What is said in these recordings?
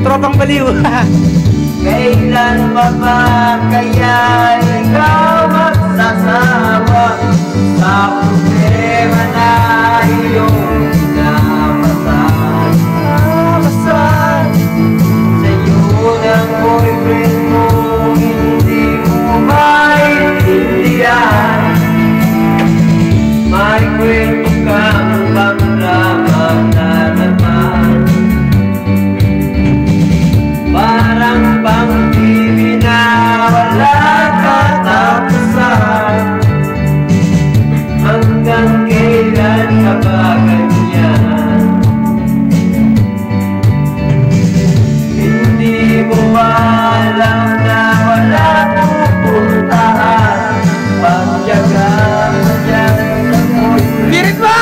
Tropang baliw. Kailan pa ba kaya ikaw magsasawa sa problema na iyong pinamasan? Sa'yo ng boyfriend mo, hindi mo maintindihan. May kwento kang pangramang na naman, parang pang-TV na wala katapusan. Hanggang kailan ka ba ganyan? Hindi mo ba alam na wala pupuntahan? Pagyagan mo dyan sa boyfriend. Birit mo!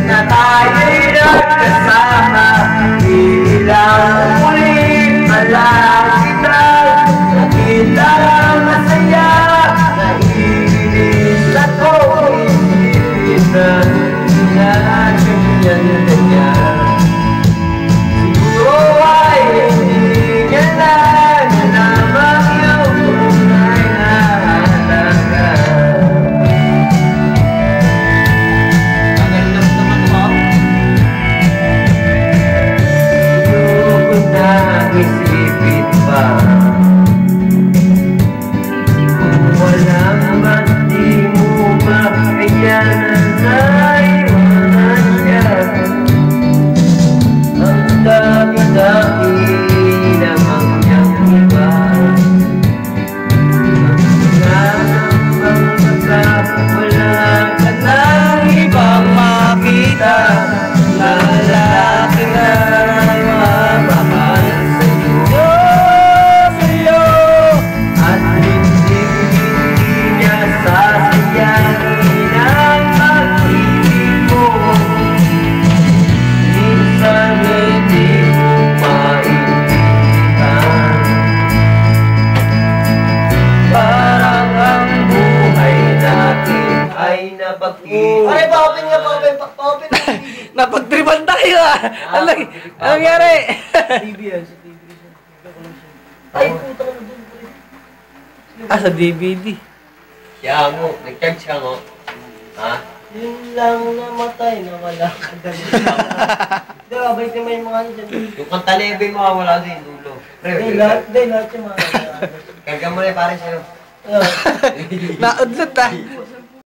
Na tayo'y nagkasama, ilang muling alam kita. Nakita ang masaya, naiinis ako. Iinis na ganyan. Siguro ay hindi ka na lamang yung tunay na halaga. Isipin pa kung wala man di mo makayanan na iwanan siya. Ang dami-dami namang niyang iba. Ang nanambang wala ka nang ibang makita. Lalaki na mamahal sa'yo, at hindi niya sasayangin ang pag-ibig mo. Minsan hindi mo maintindihan, parang ang buhay natin ay napag-ibig. Pare, pa-open nga, pa-open. Napagtripan tayo ah! Anong nangyari? TV yan, sa TV. Ay, puta ka na doon, pre. Ah, sa DVD. Siya mo, nag-charge ka mo. Ha? Yun lang namatay na wala ka dali. Hindi, abay naman yung mga ano dyan. Yung kanta na ibig mawawala din, dulo. Lahat yung mga. Karga mo na pare sa'yo. Naudlot ah.